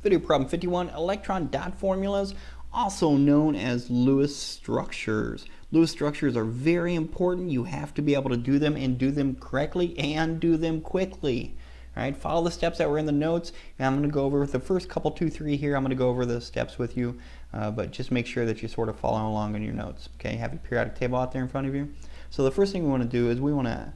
Video problem 51, electron dot formulas, also known as Lewis structures. Lewis structures are very important. You have to be able to do them and do them correctly and do them quickly. All right, follow the steps that were in the notes. And I'm going to go over the first couple, 2, 3 here. I'm going to go over the steps with you, but just make sure that you sort of follow along in your notes. Okay, have your periodic table out there in front of you. So the first thing we want to do is we want to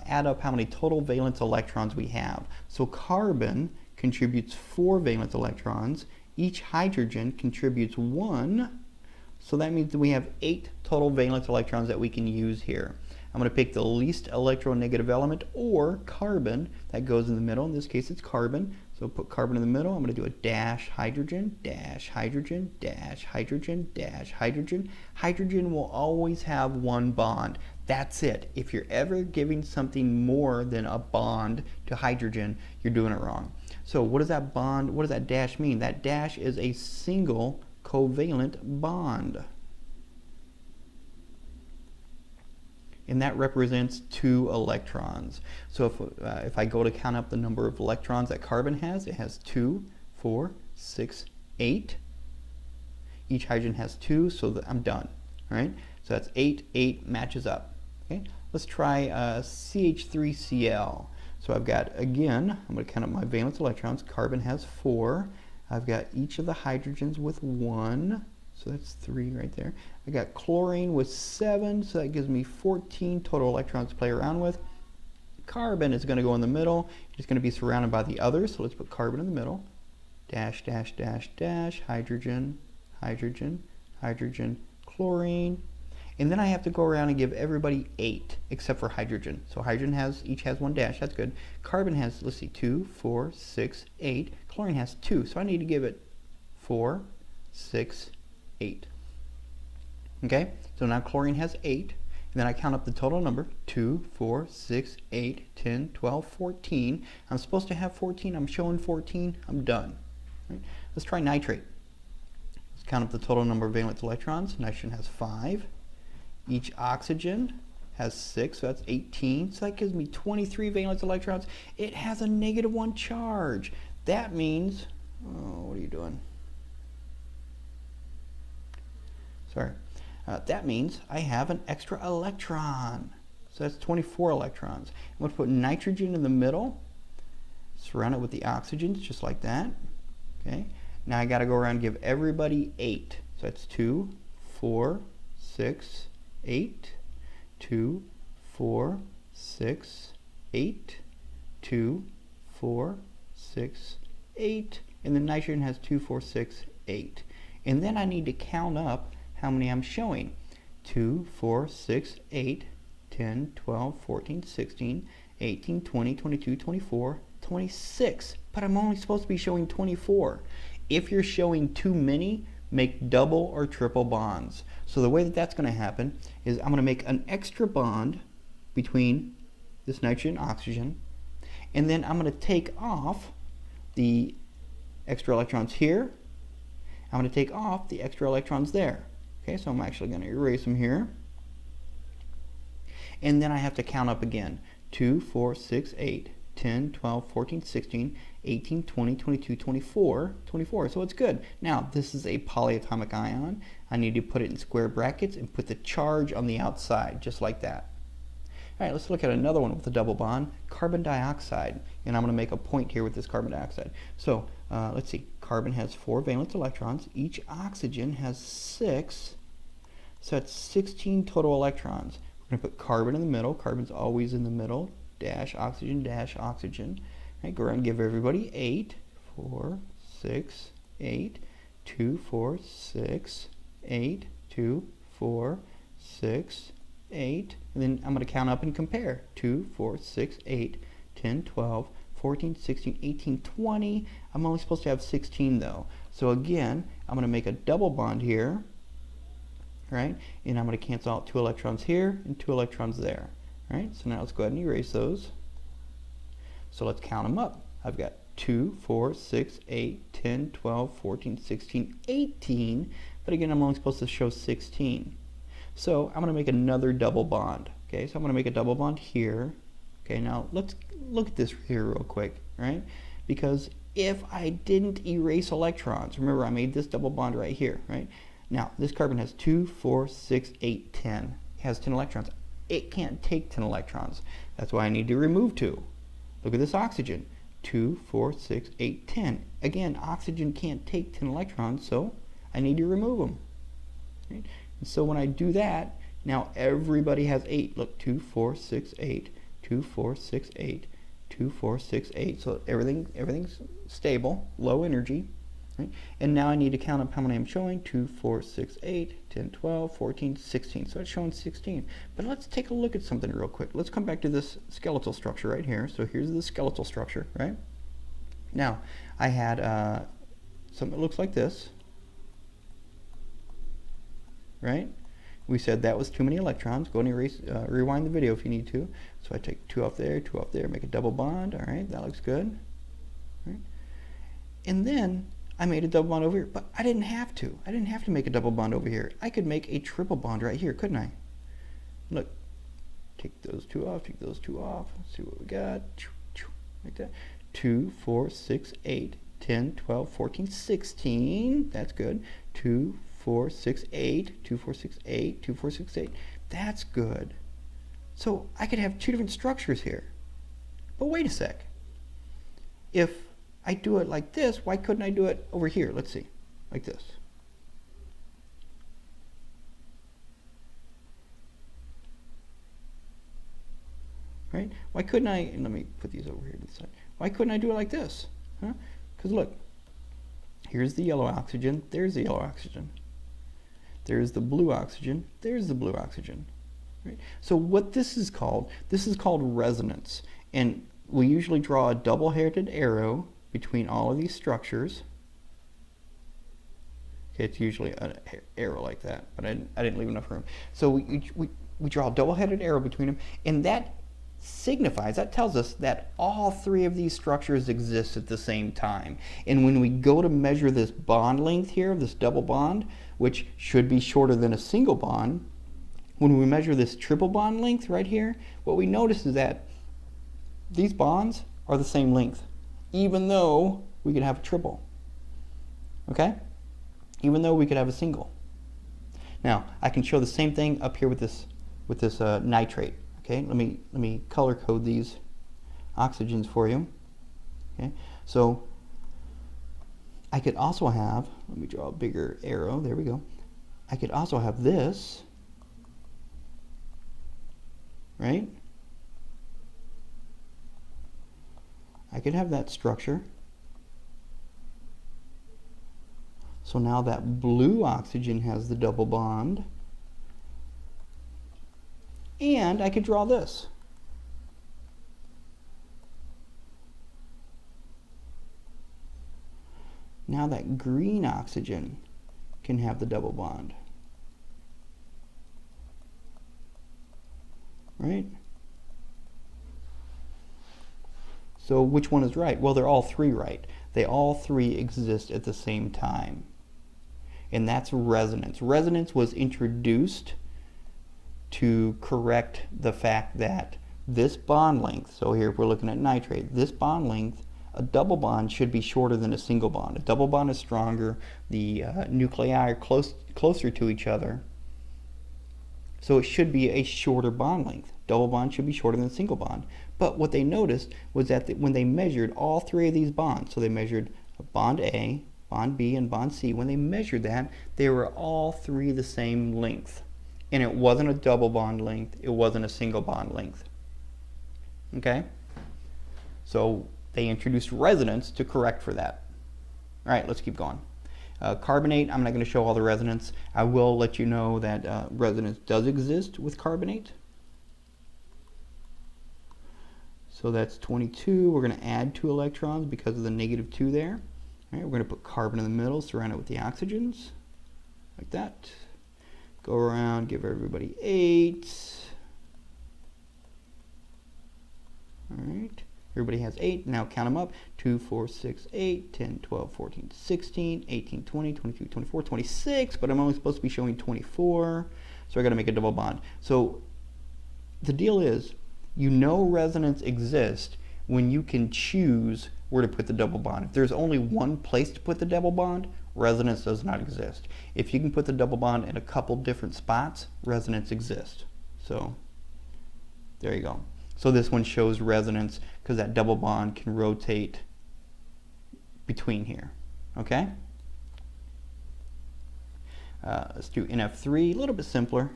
add up how many total valence electrons we have. So carbon contributes 4 valence electrons. Each hydrogen contributes 1. So that means that we have 8 total valence electrons that we can use here. I'm going to pick the least electronegative element, or carbon, that goes in the middle. In this case, it's carbon. So put carbon in the middle. I'm going to do a dash hydrogen, dash hydrogen, dash hydrogen, dash hydrogen. Hydrogen will always have 1 bond. That's it. If you're ever giving something more than a bond to hydrogen, you're doing it wrong. So what does that bond, what does that dash mean? That dash is a single covalent bond. And that represents 2 electrons. So if I go to count up the number of electrons that carbon has, it has 2, 4, 6, 8. Each hydrogen has 2, so I'm done. All right? So that's 8, 8 matches up. Okay? Let's try CH3Cl. So I've got, again, I'm going to count up my valence electrons. Carbon has 4. I've got each of the hydrogens with 1. So that's 3 right there. I got chlorine with 7, so that gives me 14 total electrons to play around with. Carbon is going to go in the middle. It's going to be surrounded by the others, so let's put carbon in the middle. Dash, dash, dash, dash, hydrogen, hydrogen, hydrogen, chlorine. And then I have to go around and give everybody 8, except for hydrogen. So hydrogen each has 1 dash, that's good. Carbon has, let's see, 2, 4, 6, 8. Chlorine has 2, so I need to give it 4, 6, 8. Okay, so now chlorine has 8, and then I count up the total number, 2, 4, 6, 8, 10, 12, 14. I'm supposed to have 14, I'm showing 14, I'm done. Right? Let's try nitrate. Let's count up the total number of valence electrons. Nitrogen has 5. Each oxygen has 6, so that's 18. So that gives me 23 valence electrons. It has a -1 charge. That means, what are you doing? Sorry. That means I have an extra electron. So that's 24 electrons. I'm going to put nitrogen in the middle, surround it with the oxygens, just like that. Okay. Now I got to go around and give everybody 8. So that's 2, 4, 6, 8, 2, 4, 6, 8, 2, 4, 6, 8, and then nitrogen has 2, 4, 6, 8. And then I need to count up how many I'm showing. 2, 4, 6, 8, 10, 12, 14, 16, 18, 20, 22, 24, 26. But I'm only supposed to be showing 24. If you're showing too many, make double or triple bonds. So the way that that's going to happen is I'm going to make an extra bond between this nitrogen and oxygen, and then I'm going to take off the extra electrons here. I'm going to take off the extra electrons there. Okay, so I'm actually going to erase them here. And then I have to count up again. 2, 4, 6, 8, 10, 12, 14, 16, 18, 20, 22, 24, 24. So it's good. Now, this is a polyatomic ion. I need to put it in square brackets and put the charge on the outside, just like that. All right, let's look at another one with a double bond, carbon dioxide. And I'm going to make a point here with this carbon dioxide. So let's see, carbon has 4 valence electrons. Each oxygen has 6. So that's 16 total electrons. We're going to put carbon in the middle. Carbon's always in the middle. Dash oxygen, dash oxygen. All right, go around and give everybody 8, 4, 6, 8, 2, 4, 6, 8, 2, 4, 6, 8. And then I'm going to count up and compare. 2, 4, 6, 8, 10, 12, 14, 16, 18, 20. I'm only supposed to have 16 though. So again, I'm going to make a double bond here. Right? And I'm going to cancel out 2 electrons here and 2 electrons there. Right? So now let's go ahead and erase those. So let's count them up. I've got 2, 4, 6, 8, 10, 12, 14, 16, 18. But again, I'm only supposed to show 16. So I'm going to make another double bond. Okay, so I'm going to make a double bond here. Okay, now let's look at this here real quick, right? Because if I didn't erase electrons. Remember, I made this double bond right here, right? Now, this carbon has 2, 4, 6, 8, 10. It has 10 electrons. It can't take 10 electrons. That's why I need to remove 2. Look at this oxygen. 2, 4, 6, 8, 10. Again, oxygen can't take 10 electrons, so I need to remove them. Right? And so when I do that, now everybody has 8. Look, 2, 4, 6, 8. 2, 4, 6, 8. 2, 4, 6, 8. So everything's stable, low energy. Right? And now I need to count up how many I'm showing. 2, 4, 6, 8, 10, 12, 14, 16. So it's showing 16. But let's take a look at something real quick. Let's come back to this skeletal structure right here. So here's the skeletal structure, right? Now, I had something that looks like this, right? We said that was too many electrons. Go and erase, rewind the video if you need to. So I take 2 off there, 2 off there, make a double bond. All right, that looks good. Right? And then I made a double bond over here, but I didn't have to. I didn't have to make a double bond over here. I could make a triple bond right here, couldn't I? Look, take those 2 off, take those 2 off. Let's see what we got. Like that. 2, 4, 6, 8, 10, 12, 14, 16. That's good. 2, 4, 6, 8. 2, 4, 6, 8. 2, 4, 6, 8. That's good. So I could have 2 different structures here. But wait a sec. If I do it like this, why couldn't I do it over here? Let's see, like this. Right? Why couldn't I, and let me put these over here to the side. Why couldn't I do it like this? Huh? Because look, here's the yellow oxygen, there's the yellow oxygen. There's the blue oxygen, there's the blue oxygen. Right? So what this is called resonance. And we usually draw a double-headed arrow between all of these structures. Okay, it's usually an arrow like that, but I didn't leave enough room. So we draw a double-headed arrow between them, and that signifies, that tells us that all 3 of these structures exist at the same time. And when we go to measure this bond length here, this double bond, which should be shorter than a single bond, when we measure this triple bond length right here, what we notice is that these bonds are the same length, even though we could have a triple. Okay? Even though we could have a single. Now, I can show the same thing up here with this nitrate. Okay, let me color code these oxygens for you. Okay, so I could also have, let me draw a bigger arrow, there we go. I could also have this, right? I could have that structure. So now that blue oxygen has the double bond. And I could draw this. Now that green oxygen can have the double bond. Right? So which one is right? Well, they're all 3 right. They all 3 exist at the same time. And that's resonance. Resonance was introduced to correct the fact that this bond length, so here if we're looking at nitrate, this bond length, a double bond should be shorter than a single bond. A double bond is stronger, the nuclei are closer to each other, so it should be a shorter bond length. Double bond should be shorter than a single bond. But what they noticed was that when they measured all 3 of these bonds, so they measured bond A, bond B, and bond C, when they measured that, they were all 3 the same length. And it wasn't a double bond length, it wasn't a single bond length. Okay? So they introduced resonance to correct for that. All right, let's keep going. Carbonate, I'm not going to show all the resonance. I will let you know that resonance does exist with carbonate. So that's 22. We're going to add 2 electrons because of the -2 there. All right, we're going to put carbon in the middle, surround it with the oxygens, like that. Go around, give everybody 8. All right, everybody has 8. Now count them up. 2, 4, 6, 8, 10, 12, 14, 16, 18, 20, 22, 24, 26, but I'm only supposed to be showing 24, so I got to make a double bond. So the deal is, you know resonance exists when you can choose where to put the double bond. If there's only one place to put the double bond, resonance does not exist. If you can put the double bond in a couple different spots, resonance exists. So there you go. So this one shows resonance because that double bond can rotate between here. Okay? Let's do NF3, a little bit simpler.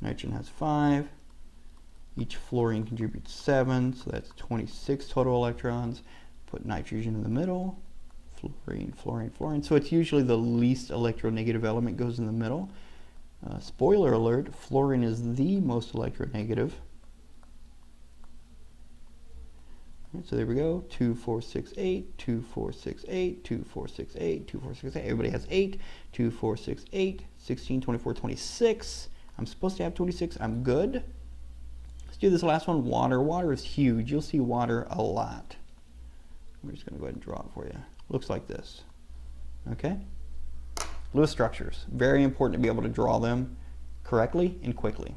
Nitrogen has 5. Each fluorine contributes 7, so that's 26 total electrons. Put nitrogen in the middle. Fluorine, fluorine, fluorine. So it's usually the least electronegative element goes in the middle. Spoiler alert, fluorine is the most electronegative. So there we go, 2, 4, 6, 8, 2, 4, 6, 8, 2, 4, 6, 8, 2, 4, 6, 8. Everybody has 8, 2, 4, 6, 8, 16, 24, 26. I'm supposed to have 26. I'm good. Let's do this last one, water. Water is huge. You'll see water a lot. I'm just going to go ahead and draw it for you. Looks like this. Okay? Lewis structures. Very important to be able to draw them correctly and quickly.